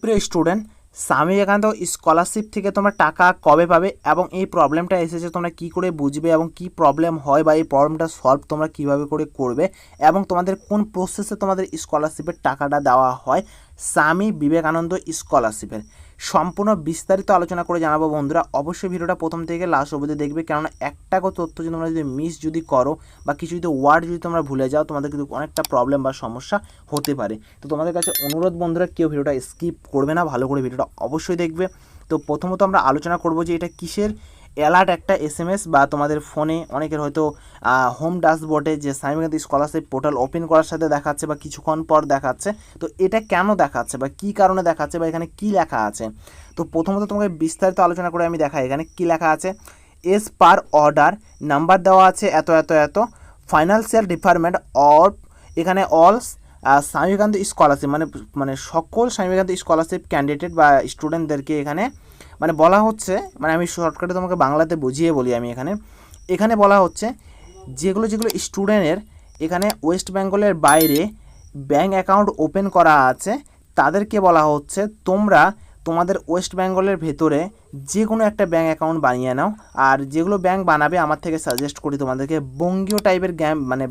প্রিয় student, Swami Vivekananda scholarship থেকে তোমরা টাকা কবে পাবে এবং এই প্রবলেমটা এসেছে তোমরা কি করে বুঝবে এবং কি প্রবলেম হয় বা এই প্রবলেমটা সলভ তোমরা কিভাবে করে করবে এবং তোমাদের কোন প্রসেসে তোমাদের স্কলারশিপের টাকাটা দেওয়া হয় স্বামী বিবেকানন্দ স্কলারশিপের সম্পূর্ণ বিস্তারিত আলোচনা করে জানাবো বন্ধুরা। অবশ্যই ভিডিওটা প্রথম থেকে লাস্ট অবধি দেখবে, কেননা একটাও তথ্য যদি তোমরা যদি মিস যদি করো বা কিছু যদি ওয়ার্ড যদি তোমরা ভুলে যাও তোমাদের কিন্তু অনেকটা প্রবলেম বা সমস্যা হতে পারে। তো তোমাদের কাছে অনুরোধ বন্ধুরা, কেউ ভিডিওটা স্কিপ করবে না, ভালো করে ভিডিওটা অবশ্যই দেখবে। তো প্রথমত আমরা আলোচনা করব যে এটা কিসের অ্যালার্ট, একটা SMS বা তোমাদের ফোনে অনেকের হয়তো হোম ড্যাশবোর্ডে যে Swami Vivekananda scholarship portal open করার সাথে দেখাচ্ছে বা কিছুক্ষণ পর দেখাচ্ছে। তো এটা কেন দেখাচ্ছে বা কী কারণে দেখাচ্ছে বা এখানে কী লেখা আছে, তো প্রথমত তোমাকে বিস্তারিত আলোচনা করে আমি দেখাই এখানে কী লেখা আছে। এস পার অর্ডার নাম্বার দেওয়া আছে এত এত এত, ফাইন্যান্সিয়াল ডিপার্টমেন্ট অর এখানে অল স্বামী বিবেকানন্দ স্কলারশিপ মানে সকল স্বামী বিবেকানন্দ স্কলারশিপ ক্যান্ডিডেট বা স্টুডেন্টদেরকে এখানে মানে বলা হচ্ছে, মানে আমি শর্টকাটে তোমাকে বাংলাতে বুঝিয়ে বলি আমি এখানে বলা হচ্ছে যেগুলো স্টুডেন্টের এখানে ওয়েস্ট বেঙ্গলের বাইরে ব্যাঙ্ক অ্যাকাউন্ট ওপেন করা আছে তাদেরকে বলা হচ্ছে তোমরা তোমাদের ওয়েস্ট বেঙ্গলের ভেতরে যে কোনো একটা ব্যাঙ্ক অ্যাকাউন্ট বানিয়ে নাও। আর যেগুলো ব্যাঙ্ক বানাবে আমার থেকে সাজেস্ট করি তোমাদেরকে বঙ্গীয় টাইপের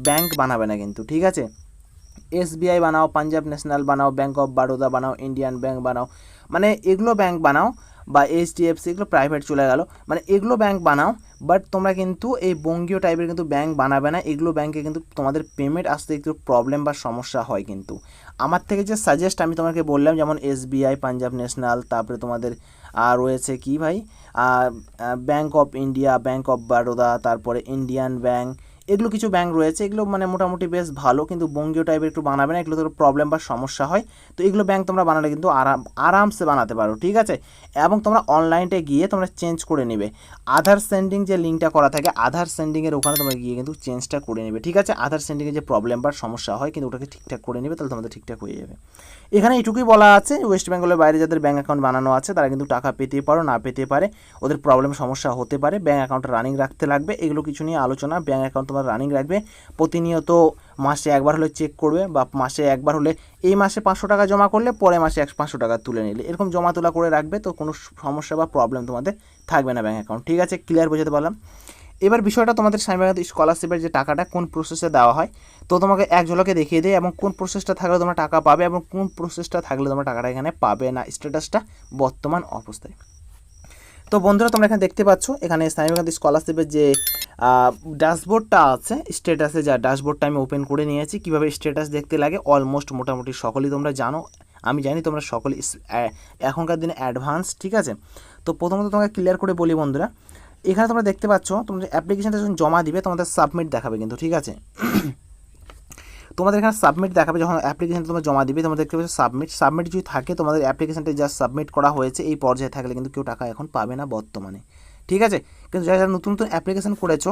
ব্যাঙ্ক বানাবে না কিন্তু, ঠিক আছে। SBI বানাও, পাঞ্জাব ন্যাশনাল বানাও, ব্যাঙ্ক অফ বারোদা বানাও, ইন্ডিয়ান ব্যাঙ্ক বানাও, মানে এগুলো ব্যাঙ্ক বানাও, বা HDFC এগুলো প্রাইভেট চলে গেল, মানে এগুলো ব্যাঙ্ক বানাও। বাট তোমরা কিন্তু এই বঙ্গীয় টাইপের কিন্তু ব্যাঙ্ক বানাবে না, এগুলো ব্যাঙ্কে কিন্তু তোমাদের পেমেন্ট আসতে একটু প্রবলেম বা সমস্যা হয়। কিন্তু আমার থেকে যে সাজেস্ট আমি তোমাকে বললাম, যেমন SBI, পাঞ্জাব ন্যাশনাল, তারপরে তোমাদের রয়েছে কি ভাই bank of India, bank of Baroda, তারপরে ইন্ডিয়ান ব্যাঙ্ক, এগুলো কিছু ব্যাঙ্ক রয়েছে, এগুলো মানে মোটামুটি বেশ ভালো, কিন্তু বঙ্গীয় টাইপের একটু বানাবে না, এগুলো তো প্রবলেম বা সমস্যা হয়। তো এগুলো ব্যাঙ্ক তোমরা বানালে কিন্তু আরামসে বানাতে পারো, ঠিক আছে। এবং তোমরা অনলাইনে গিয়ে তোমরা চেঞ্জ করে নেবে, আধার সেন্ডিং যে লিঙ্কটা করা থাকে আধার সেন্ডিংয়ের ওখানে তোমরা গিয়ে কিন্তু চেঞ্জটা করে নেবে, ঠিক আছে। আধার সেন্ডিংয়ে যে প্রবলেম বা সমস্যা হয় কিন্তু ওটাকে ঠিকঠাক করে নেবে, তাহলে তোমাদের ঠিকঠাক হয়ে যাবে। এখানে এটুকুই বলা আছে, ওয়েস্ট বেঙ্গলের বাইরে যাদের ব্যাঙ্ক অ্যাকাউন্ট বানানো আছে তারা কিন্তু টাকা পেতে পারো, না পেতে পারে, ওদের প্রবলেম সমস্যা হতে পারে, ব্যাঙ্ক অ্যাকাউন্টটা রানিং রাখতে লাগবে, এগুলো কিছু নিয়ে আলোচনা। ব্যাঙ্ক অ্যাকাউন্ট তোমার রানিং রাখবে, প্রতিনিয়ত মাসে একবার হলে চেক করবে, বা মাসে একবার হলে এই মাসে 500 টাকা জমা করলে পরে মাসে 500 টাকা তুলে নিলে, এরকম জমা তোলা করে রাখবে, তো কোনো সমস্যা বা প্রবলেম তোমাদের থাকবে না ব্যাঙ্ক অ্যাকাউন্ট, ঠিক আছে। ক্লিয়ার বোঝাতে পারলাম। এবার বিষয়টা তোমাদের স্বামী বিবেকানন্দ স্কলারশিপের যে টাকাটা কোন প্রসেসে দেওয়া হয়, তো তোমাকে এক ঝলকে দেখিয়ে দেয় এবং কোন প্রসেসটা থাকলে তোমরা টাকা পাবে এবং কোন প্রসেসটা থাকলে তোমরা টাকাটা এখানে পাবে না, স্ট্যাটাসটা বর্তমান অবস্থায়। তো বন্ধুরা তোমরা এখানে দেখতে পাচ্ছ, এখানে স্বামী বিবেকানন্দ স্কলারশিপের যে ড্যাশবোর্ডটা আছে, স্ট্যাটাসে যা ড্যাশবোর্ডটা আমি ওপেন করে নিয়েছি, কীভাবে স্ট্যাটাস দেখতে লাগে অলমোস্ট মোটামুটি সকলেই তোমরা জানো, আমি জানি তোমরা সকলে এখনকার দিনে অ্যাডভান্স, ঠিক আছে। তো প্রথমত তোমাকে ক্লিয়ার করে বলি বন্ধুরা, এখানে তোমরা দেখতে পাচ্ছ তোমাদের অ্যাপ্লিকেশনটা যখন জমা দিবে তোমাদের সাবমিট দেখাবে কিন্তু, ঠিক আছে। তোমাদের এখানে সাবমিট দেখাবে যখন অ্যাপ্লিকেশনটা তোমরা জমা দিবে, তোমরা দেখতে পাচ্ছ সাবমিট যদি থাকে তোমাদের অ্যাপ্লিকেশনটা জাস্ট সাবমিট করা হয়েছে এই পর্যায়ে থাকলে কিন্তু কেউ টাকা এখন পাবে না বর্তমানে, ঠিক আছে। কিন্তু যারা যারা নতুন অ্যাপ্লিকেশন করেছো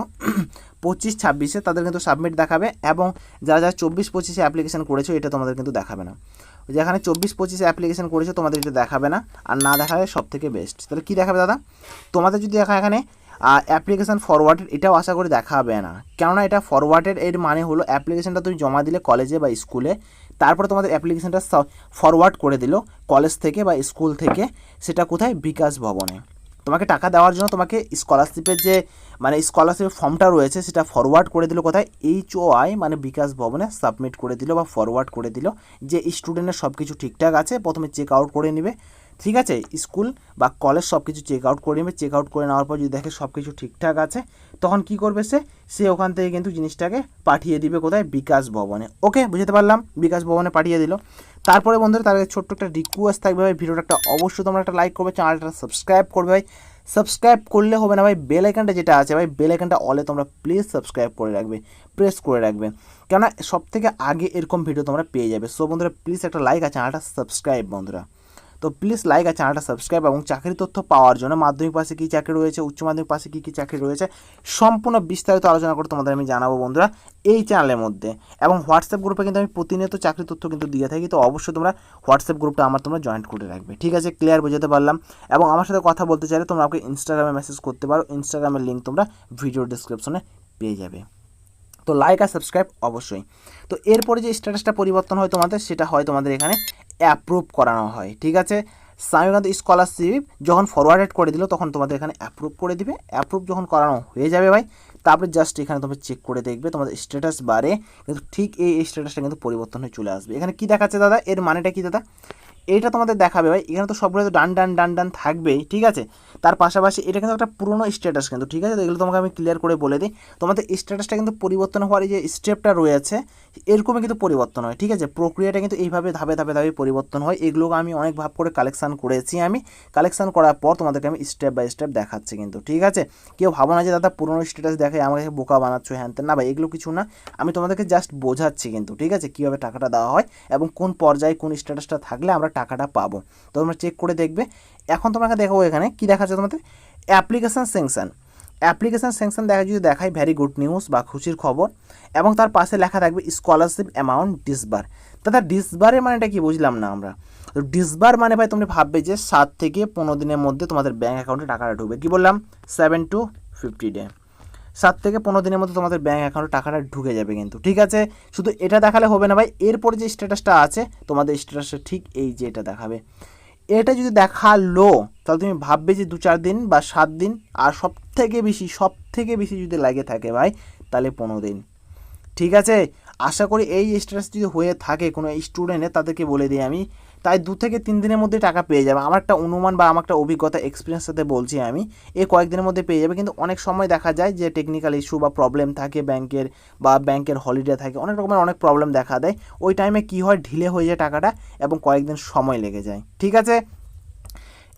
25-26-এ তাদের কিন্তু সাবমিট দেখাবে, এবং যারা যারা 24-25-এ অ্যাপ্লিকেশন করেছো এটা তোমাদের কিন্তু দেখাবে না। যেখানে 24-25-এ অ্যাপ্লিকেশন করেছো তোমাদের এটা দেখাবে না, আর না দেখাবে সব থেকে বেস্ট। তাহলে কী দেখাবে দাদা, তোমাদের যদি দেখা এখানে অ্যাপ্লিকেশান ফরওয়ার্ডেড, এটাও আশা করি দেখাবে না, কেননা এটা ফরওয়ার্ডেড এর মানে হলো অ্যাপ্লিকেশানটা তুমি জমা দিলে কলেজে বা স্কুলে, তারপরে তোমাদের অ্যাপ্লিকেশানটা ফরওয়ার্ড করে দিল কলেজ থেকে বা স্কুল থেকে, সেটা কোথায়, বিকাশ ভবনে। তোমাকে টাকা দেওয়ার জন্য তোমাকে স্কলারশিপের যে মানে স্কলারশিপের ফর্মটা রয়েছে সেটা ফরওয়ার্ড করে দিল কোথায়, HOI মানে বিকাশ ভবনে সাবমিট করে দিল বা ফরওয়ার্ড করে দিল, যে স্টুডেন্টের সব কিছু ঠিকঠাক আছে, প্রথমে চেক আউট করে নেবে, ঠিক আছে। স্কুল বা কলেজ সব কিছু চেক আউট করে নেবে, চেক আউট করে নেওয়ার পর যদি দেখে সব কিছু ঠিকঠাক আছে তখন কি করবে, সে ওখান থেকে কিন্তু জিনিসটাকে পাঠিয়ে দিবে কোথায়, বিকাশ ভবনে। ওকে, বুঝতে পারলাম, বিকাশ ভবনে পাঠিয়ে দিল। তারপরে বন্ধুরা তার ছোট্ট একটা রিকোয়েস্ট থাকবে ভাই, ভিডিওটা একটা অবশ্যই তোমরা একটা লাইক করবে, চ্যানেলটা সাবস্ক্রাইব করবে ভাই। সাবস্ক্রাইব করলে হবে না ভাই, বেল আইকনটা যেটা আছে ভাই, বেল আইকনটা অলে তোমরা প্লিজ সাবস্ক্রাইব করে রাখবে, প্রেস করে রাখবে, কেননা সব থেকে আগে এরকম ভিডিও তোমরা পেয়ে যাবে। সো বন্ধুরা প্লিজ একটা লাইক আর চ্যানেলটা সাবস্ক্রাইব বন্ধুরা, তো প্লিজ লাইক আর চ্যানেলটা সাবস্ক্রাইব। এবং চাকরি তথ্য পাওয়ার জন্য মাধ্যমিক পাশে কী চাকরি রয়েছে, উচ্চ মাধ্যমিক পাশে কী কী চাকরি রয়েছে, সম্পূর্ণ বিস্তারিত আলোচনা করে তোমাদের আমি জানাবো বন্ধুরা এই চ্যানেলের মধ্যে। এবং হোয়াটসঅ্যাপ গ্রুপে কিন্তু আমি প্রতিনিয়ত চাকরি তথ্য কিন্তু দিয়ে থাকি, তো অবশ্যই তোমরা হোয়াটসঅ্যাপ গ্রুপটা তোমরা জয়েন করে রাখবে, ঠিক আছে। ক্লিয়ার বোঝাতে পারলাম। এবং আমার সাথে কথা বলতে চাইলে তোমরা আমাকে ইনস্টাগ্রামে মেসেজ করতে পারো, ইনস্টাগ্রামের লিঙ্ক তোমরা ভিডিও ডিসক্রিপশনে পেয়ে যাবে। তো লাইক আর সাবস্ক্রাইব অবশ্যই। তো এরপরে যে স্ট্যাটাসটা পরিবর্তন হয় তোমাদের, সেটা হয় তোমাদের এখানে অ্যাপ্রুভ করানো হয়। ঠিক আছে, স্বামীকান্ত স্কলারশিপ যখন ফরওয়ার্ডেড করে দিল তখন তোমাদের এখানে অ্যাপ্রুভ করে দিবে। অ্যাপ্রুভ যখন করানো হয়ে যাবে ভাই, তারপরে জাস্ট এখানে তোমরা চেক করে দেখবে তোমাদের স্ট্যাটাস বারে কিন্তু ঠিক এই স্ট্যাটাসটা কিন্তু পরিবর্তন হয়ে চলে আসবে। এখানে কি দেখাচ্ছে দাদা, এর মানেটা কি দাদা, এইটা তোমাদের দেখাবে ভাই। এখানে তো সবগুলো তো ডান ডান ডান ডান থাকবেই, ঠিক আছে। তার পাশাপাশি এটা কিন্তু একটা পুরনো স্ট্যাটাস কিন্তু, ঠিক আছে। তো এগুলো তোমাকে আমি ক্লিয়ার করে বলে দিই, তোমাদের স্ট্যাটাসটা কিন্তু পরিবর্তন হওয়ার এই যে স্টেপটা রয়েছে এরকমই কিন্তু পরিবর্তন হয়, ঠিক আছে। প্রক্রিয়াটা কিন্তু এইভাবে ধাপে ধাপে ধাপে পরিবর্তন হয়। এগুলোকে আমি অনেক ভাব করে কালেকশান করেছি, আমি কালেকশান করার পর তোমাদেরকে আমি স্টেপ বাই স্টেপ দেখাচ্ছি কিন্তু, ঠিক আছে। কেউ ভাবো না যে দাদা পুরনো স্ট্যাটাস দেখে আমাকে বোকা বানাচ্ছ হ্যান তেন, না ভাই, এগুলো কিছু না। আমি তোমাদেরকে জাস্ট বোঝাচ্ছি কিন্তু, ঠিক আছে, কীভাবে টাকাটা দেওয়া হয় এবং কোন পর্যায়ে কোন স্ট্যাটাসটা থাকলে আমরা টাকাটা পাবো। তো তোমরা চেক করে দেখবে। এখন তোমাকে দেখাবো এখানে কি দেখাচ্ছে তোমাদের, অ্যাপ্লিকেশান স্যাংশন। অ্যাপ্লিকেশান স্যাংশন দেখা যদি দেখায় ভ্যারি গুড নিউজ বা খুশির খবর, এবং তার পাশে লেখা থাকবে স্কলারশিপ অ্যামাউন্ট ডিসবার। দাদা ডিসবারের মানেটা কি বুঝলাম না আমরা। তো ডিসবার মানে ভাই তোমরা ভাববে যে 7 থেকে 15 দিনের মধ্যে তোমাদের ব্যাঙ্ক অ্যাকাউন্টে টাকাটা ঢুকবে। কি বললাম, 7 to 50 ডে, 7 থেকে 15 দিনের মধ্যে তোমাদের ব্যাঙ্ক অ্যাকাউন্টে টাকাটা ঢুকে যাবে কিন্তু, ঠিক আছে। শুধু এটা দেখালে হবে না ভাই, এরপরে যে স্ট্যাটাসটা আছে তোমাদের স্ট্যাটাসটা ঠিক এই যে এটা দেখাবে। এটা যদি দেখালো তাহলে তুমি ভাববে যে 2-4 দিন বা 7 দিন, আর সব থেকে বেশি যদি লাগে থাকে ভাই তাহলে 15 দিন, ঠিক আছে। আশা করি এই স্ট্যাটাস যদি হয়ে থাকে কোনো স্টুডেন্টের, তাদেরকে বলে দিই আমি, তাই 2 থেকে 3 দিনের মধ্যে টাকা পেয়ে যাবে। আমার একটা অনুমান বা আমার একটা অভিজ্ঞতা এক্সপিরিয়েন্স সাথে বলছি আমি, এই কয়েকদিনের মধ্যে পেয়ে যাবে। কিন্তু অনেক সময় দেখা যায় যে টেকনিক্যাল ইস্যু বা প্রবলেম থাকে ব্যাংকের, বা ব্যাংকের হলিডে থাকে, অনেক রকমের অনেক প্রবলেম দেখা দেয়। ওই টাইমে কী হয়, ঢিলে হয়ে যায় টাকাটা এবং কয়েকদিন সময় লেগে যায়, ঠিক আছে।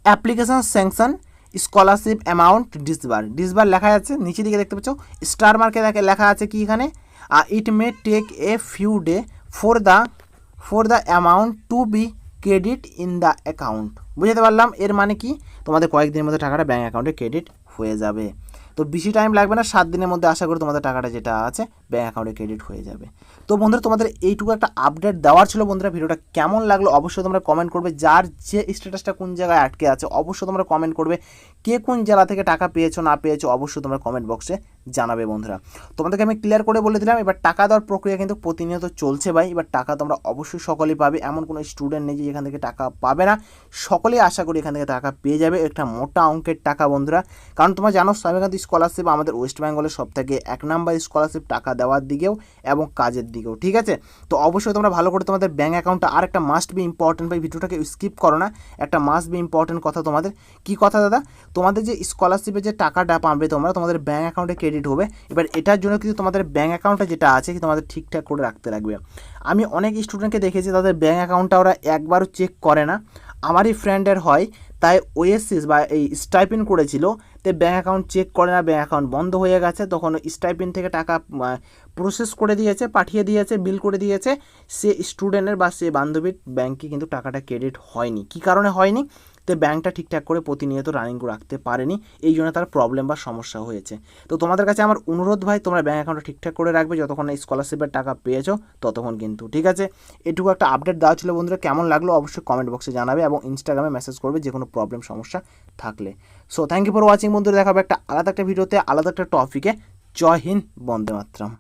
অ্যাপ্লিকেশন স্যাংশন স্কলারশিপ অ্যামাউন্ট ডিসবার, ডিসবার লেখা আছে নিচের দিকে দেখতে পাচ্ছ, স্টার মার্কে লেখা আছে কি এখানে, it may take a few day for the amount to be credit in the account. বুঝতে পারলাম, এর মানে কি তোমাদের কয়েকদিনের মধ্যে টাকাটা ব্যাঙ্ক অ্যাকাউন্টে ক্রেডিট হয়ে যাবে। তো বেশি টাইম লাগবে না, 7 দিনের মধ্যে আশা করি তোমাদের টাকাটা যেটা আছে ব্যাঙ্ক অ্যাকাউন্টে ক্রেডিট হয়ে যাবে। তো বন্ধুরা তোমাদের এইটুকু একটা আপডেট দেওয়ার ছিল। বন্ধুরা ভিডিওটা কেমন লাগলো অবশ্যই তোমরা কমেন্ট করবে। যার যে স্ট্যাটাসটা কোন জায়গায় আটকে আছে অবশ্যই তোমরা কমেন্ট করবে। কে কোন জেলা থেকে টাকা পেয়েছো না পেয়েছো অবশ্যই তোমরা কমেন্ট বক্সে জানাবে। বন্ধুরা তোমাদেরকে আমি ক্লিয়ার করে বলে দিলাম, এবার টাকা দেওয়ার প্রক্রিয়া কিন্তু প্রতিনিয়ত চলছে ভাই। এবার টাকা তোমরা অবশ্যই সকলেই পাবে, এমন কোনো স্টুডেন্ট নেই যে এখান থেকে টাকা পাবে না। সকলেই আশা করি এখান থেকে টাকা পেয়ে যাবে, একটা মোটা অঙ্কের টাকা বন্ধুরা। কারণ তোমরা জানো স্বামীকান্ত স্কলারশিপ আমাদের ওয়েস্ট বেঙ্গলের সব থেকে 1 নাম্বার স্কলারশিপ টাকা দেওয়ার দিকেও এবং কাজের দিকেও, ঠিক আছে। তো অবশ্যই তোমরা ভালো করে তোমাদের ব্যাঙ্ক অ্যাকাউন্টটা, আর একটা মাস্ট বি ইম্পর্টেন্ট ভাই, ভিডিওটাকে স্কিপ করো না, একটা মাস্ট বি ইম্পর্টেন্ট কথা তোমাদের। কি কথা দাদা, তোমাদের যে স্কলারশিপের যে টাকাটা পাবে তোমরা, তোমাদের ব্যাঙ্ক অ্যাকাউন্টে ক্রেডিট হবে। এবার এটার জন্য কিন্তু তোমাদের ব্যাঙ্ক অ্যাকাউন্টটা যেটা আছে তোমাদের ঠিকঠাক করে রাখতে লাগবে। আমি অনেক স্টুডেন্টকে দেখেছি তাদের ব্যাঙ্ক অ্যাকাউন্টটা ওরা একবারও চেক করে না। আমারই ফ্রেন্ডের হয়, তাই ওএসএস বা এই স্টাইপেন্ড করেছিল, তো ব্যাঙ্ক অ্যাকাউন্ট চেক করে না, ব্যাঙ্ক অ্যাকাউন্ট বন্ধ হয়ে গেছে। তখন স্টাইপেন্ড থেকে টাকা প্রসেস করে দিয়েছে, পাঠিয়ে দিয়েছে, বিল করে দিয়েছে, সে স্টুডেন্টের বা সে বান্ধবীর ব্যাঙ্কে কিন্তু টাকাটা ক্রেডিট হয়নি। কী কারণে হয়নি, তো ব্যাঙ্কটা ঠিকঠাক করে প্রতিনিয়ত রানিং রাখতে পারেনি, এই জন্য তার প্রবলেম বা সমস্যা হয়েছে। তো তোমাদের কাছে আমার অনুরোধ ভাই, তোমরা ব্যাঙ্ক অ্যাকাউন্টটা ঠিকঠাক করে রাখবে যতক্ষণ না স্কলারশিপের টাকা পেয়েছো ততক্ষণ কিন্তু, ঠিক আছে। এটুকু একটা আপডেট দেওয়া ছিল বন্ধুরা, কেমন লাগলো অবশ্যই কমেন্ট বক্সে জানাবে এবং ইনস্টাগ্রামে মেসেজ করবে যে কোনো প্রবলেম সমস্যা থাকলে। So thank you for watching বন্ধুরা, দেখাবে একটা আলাদা একটা ভিডিওতে আলাদা একটা টপিকে। জয় হিন্দ, বন্দে মাতরম।